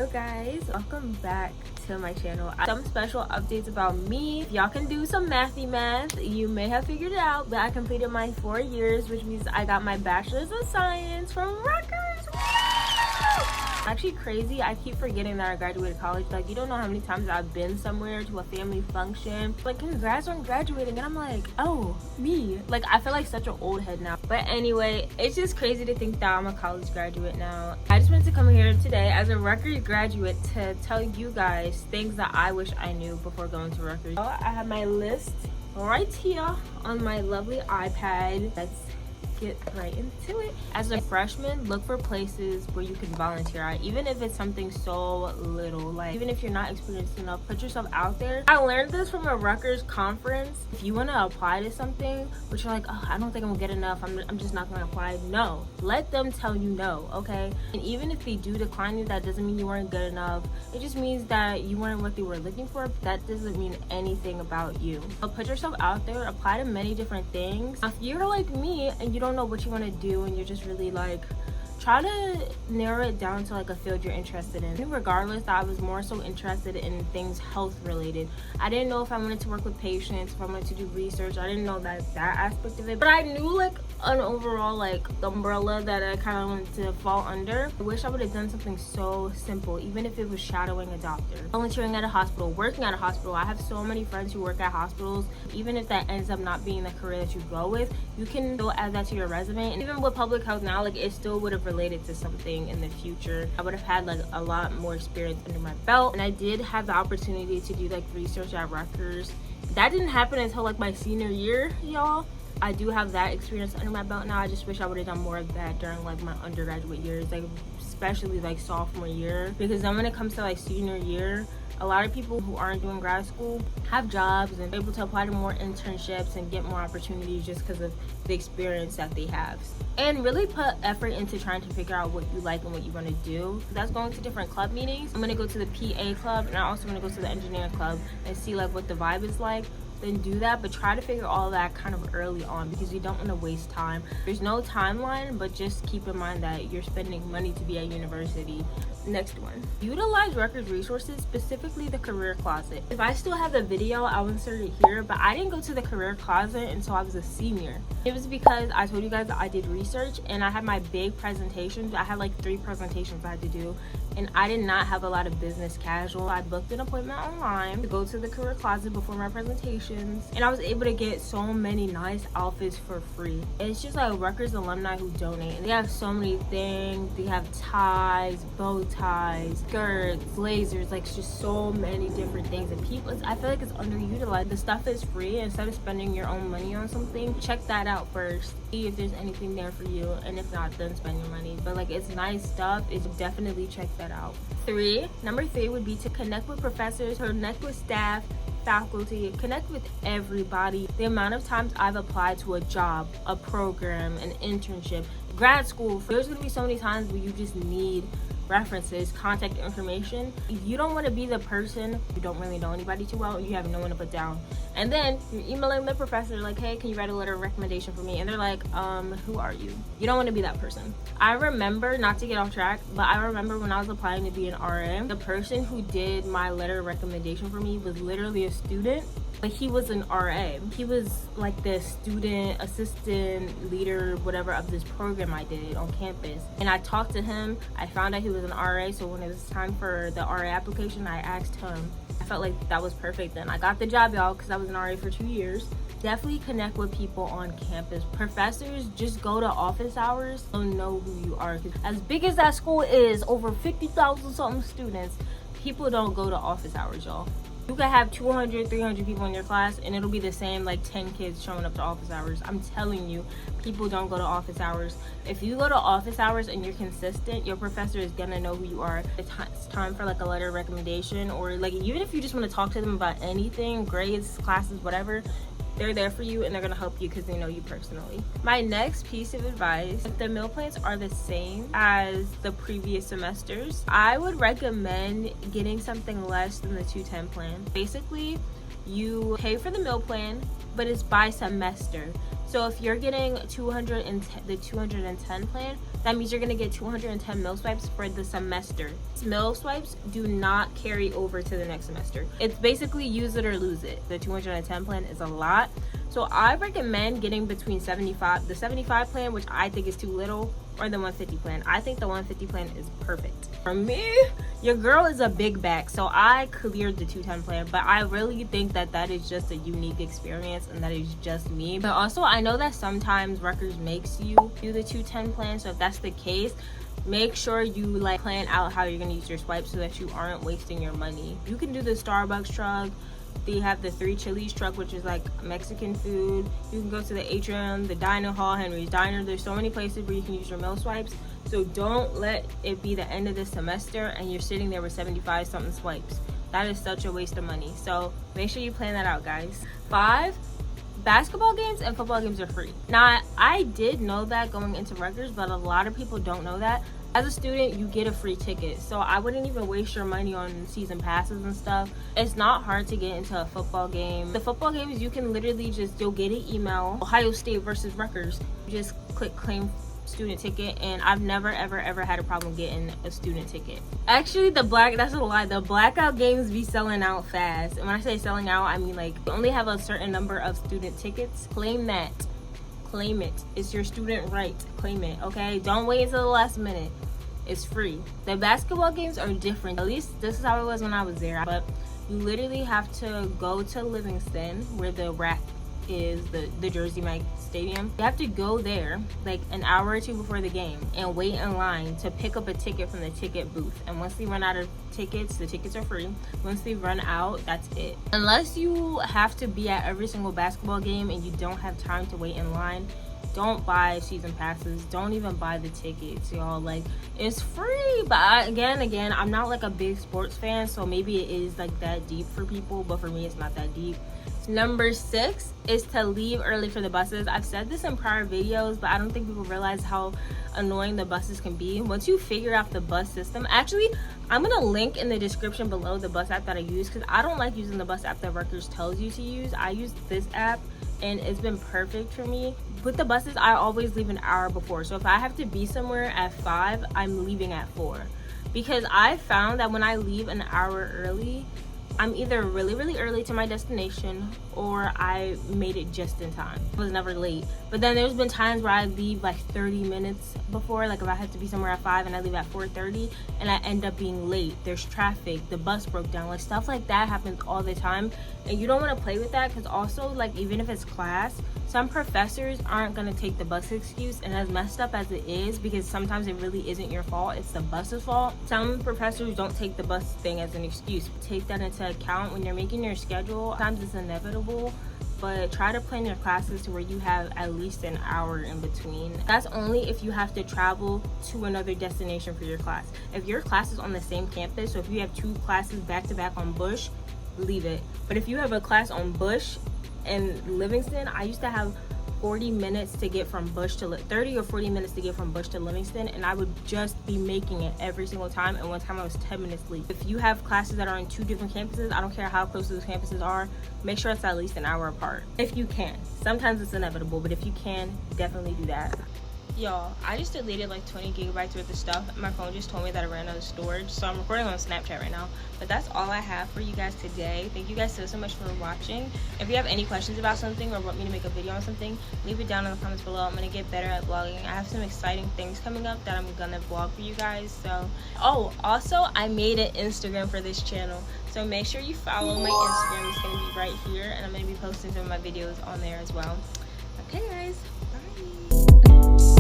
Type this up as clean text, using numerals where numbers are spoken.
Hello guys, welcome back to my channel. Some special updates about me. If y'all can do some mathy math, you may have figured it out, but I completed my 4 years, which means I got my bachelor's of science from Rutgers. Woo! Actually crazy, I keep forgetting that I graduated college. Like, you don't know how many times I've been somewhere to a family function, like, congrats on graduating, and I'm like, oh, me. Like, I feel like such an old head now. But anyway, it's just crazy to think that I'm a college graduate now. I just wanted to come here today as a Rutgers graduate to tell you guys things that I wish I knew before going to Rutgers. I have my list right here on my lovely iPad. Let's get right into it. As a freshman, look for places where you can volunteer at, even if it's something so little. Like, even if you're not experienced enough, put yourself out there. I learned this from a Rutgers conference. If you want to apply to something but you're like, oh, I don't think I'm gonna get enough, I'm just not gonna apply, no, let them tell you no, okay? And even if they do decline you, that doesn't mean you weren't good enough. It just means that you weren't what they were looking for. That doesn't mean anything about you. So put yourself out there, apply to many different things. If you're like me and you don't know what you want to do and you're just really like, try to narrow it down to like a field you're interested in. Regardless, I was more so interested in things health related. I didn't know if I wanted to work with patients, if I wanted to do research. I didn't know that aspect of it, but I knew like an overall like umbrella that I kind of wanted to fall under. I wish I would have done something so simple, even if it was shadowing a doctor, volunteering at a hospital, working at a hospital. I have so many friends who work at hospitals. Even if that ends up not being the career that you go with, you can still add that to your resume. And even with public health now, like, it still would have related to something in the future. I would have had like a lot more experience under my belt, and I did have the opportunity to do like research at Rutgers. That didn't happen until like my senior year, y'all. I do have that experience under my belt now. I just wish I would have done more of that during like my undergraduate years, like especially like sophomore year, because then when it comes to like senior year, a lot of people who aren't doing grad school have jobs and able to apply to more internships and get more opportunities just because of the experience that they have. And really put effort into trying to figure out what you like and what you want to do. That's going to different club meetings. I'm going to go to the PA club, and I also want to go to the engineering club and see like what the vibe is like. Then do that, but try to figure all that kind of early on, because you don't want to waste time. There's no timeline, but just keep in mind that you're spending money to be at university. Next one, utilize Rutgers resources, specifically the career closet. If I still have the video, I'll insert it here, but I didn't go to the career closet until I was a senior. It was because I told you guys that I did research and I had my big presentations. I had like 3 presentations I had to do, and I did not have a lot of business casual. I booked an appointment online to go to the career closet before my presentations, and I was able to get so many nice outfits for free. And it's just like Rutgers alumni who donate, and they have so many things. They have ties, bow ties, skirts, blazers, like just so many different things. And people, I feel like it's underutilized. The stuff is free. Instead of spending your own money on something, check that out first, see if there's anything there for you, and if not, then spend your money. But like, it's nice stuff. It's definitely check that out. Number three would be to connect with professors, connect with staff, faculty, connect with everybody. The amount of times I've applied to a job, a program, an internship, grad school, there's gonna be so many times where you just need references, contact information. If you don't want to be the person who don't really know anybody too well, you have no one to put down, and then you're emailing the professor like, hey, can you write a letter of recommendation for me? And they're like, who are you? You don't want to be that person. I remember, not to get off track, but I remember when I was applying to be an RA, the person who did my letter of recommendation for me was literally a student. Like, he was an RA. He was like the student assistant leader, whatever, of this program I did on campus. And I talked to him. I found out he was an RA, so when it was time for the RA application, I asked him. I felt like that was perfect. Then I got the job, y'all, because I was an RA for 2 years. Definitely connect with people on campus. Professors, just go to office hours. Don't know who you are. As big as that school is, over 50,000 something students, people don't go to office hours, y'all. You could have 200, 300 people in your class, and it'll be the same like 10 kids showing up to office hours. I'm telling you, people don't go to office hours. If you go to office hours and you're consistent, your professor is gonna know who you are. It's time for like a letter of recommendation, or like even if you just want to talk to them about anything, grades, classes, whatever, they're there for you and they're gonna help you because they know you personally. My next piece of advice, if the meal plans are the same as the previous semesters, I would recommend getting something less than the 210 plan. Basically, you pay for the meal plan, but it's by semester. So if you're getting the 210 plan, that means you're gonna get 210 meal swipes for the semester. Meal swipes do not carry over to the next semester. It's basically use it or lose it. The 210 plan is a lot. So I recommend getting between the 75 plan, which I think is too little, or the 150 plan. I think the 150 plan is perfect. For me, your girl is a big back, so I cleared the 210 plan, but I really think that that is just a unique experience and that is just me. But also, I know that sometimes Rutgers makes you do the 210 plan, so if that's the case, make sure you like plan out how you're gonna use your swipes so that you aren't wasting your money. You can do the Starbucks truck. They have the 3 Chili's truck, which is like Mexican food. You can go to the Atrium, the dining hall, Henry's Diner. There's so many places where you can use your meal swipes. So don't let it be the end of the semester and you're sitting there with 75 something swipes. That is such a waste of money. So make sure you plan that out, guys. 5, basketball games and football games are free. Now, I did know that going into Rutgers, but a lot of people don't know that. As a student, you get a free ticket, so I wouldn't even waste your money on season passes and stuff. It's not hard to get into a football game. The football games, you can literally you'll get an email, Ohio State versus Rutgers. You just click claim student ticket, and I've never ever had a problem getting a student ticket. Actually, that's a lie. The blackout games be selling out fast. And when I say selling out, I mean like you only have a certain number of student tickets. Claim that. Claim it. It's your student right. Claim it, okay? Don't wait until the last minute. It's free. The basketball games are different. At least this is how it was when I was there. But you literally have to go to Livingston, where the rack is, the Jersey Mike Stadium. You have to go there like an hour or two before the game and wait in line to pick up a ticket from the ticket booth. And once they run out of tickets, the tickets are free. Once they run out, that's it. Unless you have to be at every single basketball game and you don't have time to wait in line, don't buy season passes. Don't even buy the tickets, y'all. Like, it's free. But again, I'm not like a big sports fan, so maybe it is like that deep for people, but for me it's not that deep. Number 6 is to leave early for the buses. I've said this in prior videos, but I don't think people realize how annoying the buses can be. Once you figure out the bus system, actually, I'm gonna link in the description below the bus app that I use, because I don't like using the bus app that Rutgers tells you to use. I use this app and it's been perfect for me. With the buses, I always leave an hour before. So if I have to be somewhere at 5, I'm leaving at 4. Because I found that when I leave an hour early, I'm either really early to my destination or I made it just in time. I was never late. But then there's been times where I leave like 30 minutes before, like if I have to be somewhere at 5 and I leave at 4:30 and I end up being late. There's traffic, the bus broke down, like stuff like that happens all the time. And you don't want to play with that, because also like even if it's class, some professors aren't going to take the bus excuse, and as messed up as it is, because sometimes it really isn't your fault, it's the bus's fault. Some professors don't take the bus thing as an excuse. Take that into account when you're making your schedule. Sometimes it's inevitable, but try to plan your classes to where you have at least an hour in between. That's only if you have to travel to another destination for your class. If your class is on the same campus, so if you have 2 classes back to back on Bush, leave it. But if you have a class on Bush and Livingston, I used to have 40 minutes to get from Bush to 30 or 40 minutes to get from Bush to Livingston, and I would just be making it every single time. And one time I was 10 minutes late. If you have classes that are on 2 different campuses, I don't care how close those campuses are, make sure it's at least an hour apart if you can. Sometimes it's inevitable, but if you can, definitely do that. Y'all, I just deleted like 20 gigabytes worth of stuff. My phone just told me that I ran out of storage, so I'm recording on Snapchat right now. But that's all I have for you guys today. Thank you guys so much for watching. If you have any questions about something or want me to make a video on something, leave it down in the comments below. I'm gonna get better at vlogging. I have some exciting things coming up that I'm gonna vlog for you guys. So, oh, also I made an Instagram for this channel, so make sure you follow my Instagram. It's gonna be right here, and I'm gonna be posting some of my videos on there as well. Okay guys, bye.